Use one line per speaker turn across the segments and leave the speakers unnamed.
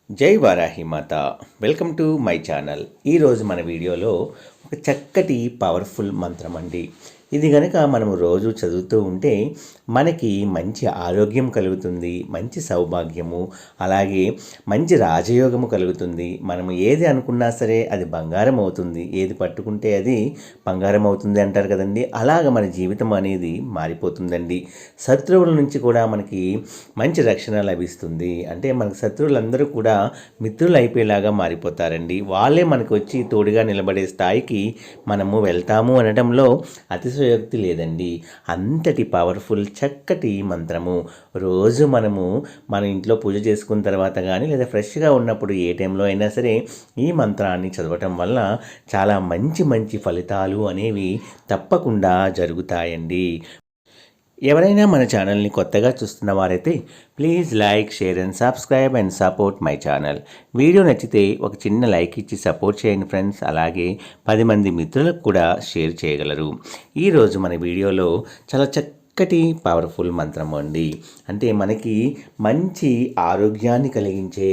జై వారాహి మాత. Welcome to my channel. ఈరోజు మన వీడియోలో ఒక చక్కటి పవర్ఫుల్ మంత్రం అండి. ఇది కనుక మనము రోజు చదువుతూ ఉంటే మనకి మంచి ఆరోగ్యం కలుగుతుంది, మంచి సౌభాగ్యము, అలాగే మంచి రాజయోగము కలుగుతుంది. మనము ఏది అనుకున్నా సరే అది బంగారం అవుతుంది, ఏది పట్టుకుంటే అది బంగారం అవుతుంది అంటారు కదండి. అలాగ మన జీవితం అనేది మారిపోతుందండి. శత్రువుల నుంచి కూడా మనకి మంచి రక్షణ లభిస్తుంది. అంటే మనకు శత్రువులందరూ కూడా మిత్రులు అయిపోయేలాగా మారిపోతారండి. వాళ్ళే మనకు వచ్చి తోడుగా నిలబడే స్థాయికి మనము వెళ్తాము అనడంలో అతిశయోక్తి లేదండి. అంతటి పవర్ఫుల్ చక్కటి మంత్రము. రోజు మనము మన ఇంట్లో పూజ చేసుకున్న తర్వాత కానీ లేదా ఫ్రెష్గా ఉన్నప్పుడు ఏ టైంలో అయినా సరే ఈ మంత్రాన్ని చదవటం వల్ల చాలా మంచి మంచి ఫలితాలు అనేవి తప్పకుండా జరుగుతాయండి. ఎవరైనా మన ఛానల్ని కొత్తగా చూస్తున్న వారైతే please like, share and subscribe and support my channel. Video నచ్చితే ఒక చిన్న లైక్ ఇచ్చి సపోర్ట్ చేయండి ఫ్రెండ్స్. అలాగే 10 మంది మిత్రులకు కూడా షేర్ చేయగలరు. ఈరోజు మన వీడియోలో చాలా చక్కటి పవర్ఫుల్ మంత్రం అండి. అంటే మనకి మంచి ఆరోగ్యాన్ని కలిగించే,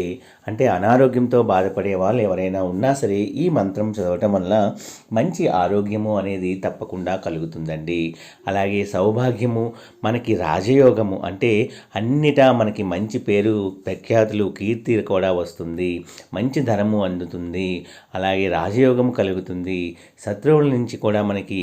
అంటే అనారోగ్యంతో బాధపడే వాళ్ళు ఎవరైనా ఉన్నా సరే ఈ మంత్రం చదవటం వల్ల మంచి ఆరోగ్యము అనేది తప్పకుండా కలుగుతుందండి. అలాగే సౌభాగ్యము, మనకి రాజయోగము, అంటే అన్నిటా మనకి మంచి పేరు, ప్రఖ్యాతులు, కీర్తి కూడా వస్తుంది. మంచి ధనము అందుతుంది. అలాగే రాజయోగము కలుగుతుంది. శత్రువుల నుంచి కూడా మనకి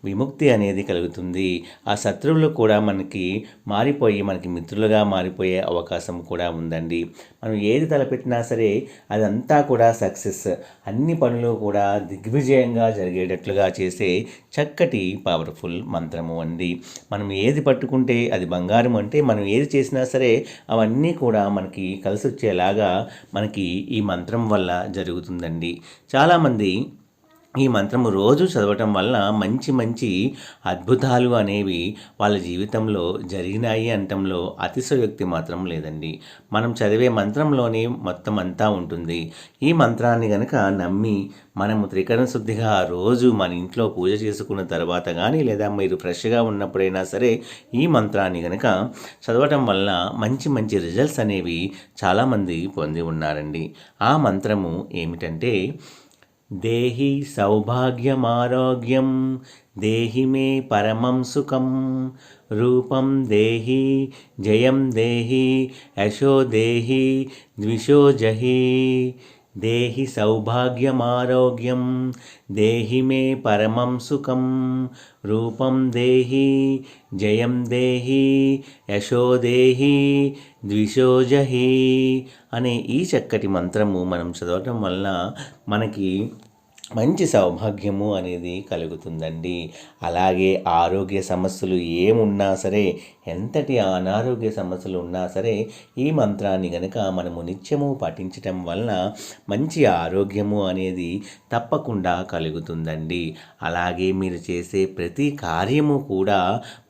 విముక్తి అనేది కలుగుతుంది. ఆ శత్రువులు కూడా మనకి మారిపోయి మనకి మిత్రులుగా మారిపోయే అవకాశం కూడా ఉందండి. మనం ఏది తలపెట్టినా సరే అదంతా కూడా సక్సెస్, అన్ని పనులు కూడా దిగ్విజయంగా జరిగేటట్లుగా చేసే చక్కటి పవర్ఫుల్ మంత్రము అండి. మనం ఏది పట్టుకుంటే అది బంగారం, అంటే మనం ఏది చేసినా సరే అవన్నీ కూడా మనకి కలిసి వచ్చేలాగా మనకి ఈ మంత్రం వల్ల జరుగుతుందండి. చాలామంది ఈ మంత్రము రోజు చదవటం వల్ల మంచి మంచి అద్భుతాలు అనేవి వాళ్ళ జీవితంలో జరిగినాయి అనటంలో అతిశయోక్తి మాత్రం లేదండి. మనం చదివే మంత్రంలోనే మొత్తం అంతా ఉంటుంది. ఈ మంత్రాన్ని కనుక నమ్మి మనము త్రికరణ శుద్ధిగా రోజు మన ఇంట్లో పూజ చేసుకున్న తర్వాత కానీ లేదా మీరు ఫ్రెష్గా ఉన్నప్పుడైనా సరే ఈ మంత్రాన్ని కనుక చదవటం వల్ల మంచి మంచి రిజల్ట్స్ అనేవి చాలామంది పొంది ఉన్నారండి. ఆ మంత్రము ఏమిటంటే, దేహి సౌభాగ్యమారోగ్యం, దేహి మే పరమం సుఖం, రూపం దేహి, జయం దేహి, యశో దేహి, ద్విషో జహి. దేహి సౌభాగ్యమారోగ్యం, దేహి మే పరమం సుఖం, రూపం దేహి, జయం దేహి, యశో దేహి, ద్విషో జహి అనే ఈ చక్కటి మంత్రము మనం చదవటం వల్ల మనకి మంచి సౌభాగ్యము అనేది కలుగుతుందండి. అలాగే ఆరోగ్య సమస్యలు ఏమున్నా సరే, ఎంతటి అనారోగ్య సమస్యలు ఉన్నా సరే ఈ మంత్రాన్ని కనుక మనము నిత్యము పఠించటం వలన మంచి ఆరోగ్యము అనేది తప్పకుండా కలుగుతుందండి. అలాగే మీరు చేసే ప్రతి కార్యము కూడా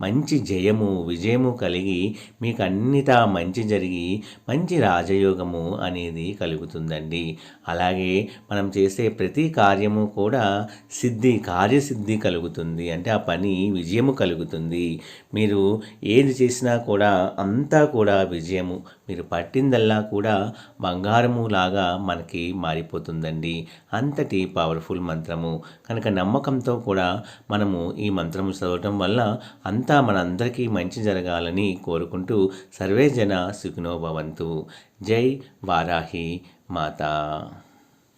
మంచి జయము, విజయము కలిగి మీకు అన్నిటా మంచి జరిగి మంచి రాజయోగము అనేది కలుగుతుందండి. అలాగే మనం చేసే ప్రతి కార్యము కూడా కార్యసిద్ధి కలుగుతుంది. అంటే ఆ పని విజయము కలుగుతుంది. మీరు ఏది చేసినా కూడా అంతా కూడా విజయము, మీరు పట్టిందల్లా కూడా బంగారము లాగా మనకి మారిపోతుందండి. అంతటి పవర్ఫుల్ మంత్రము కనుక నమ్మకంతో కూడా మనము ఈ మంత్రము చదవటం వల్ల అంతా మనందరికీ మంచి జరగాలని కోరుకుంటూ సర్వే జన సుఖినో భవంతు. జై వారాహి మాత.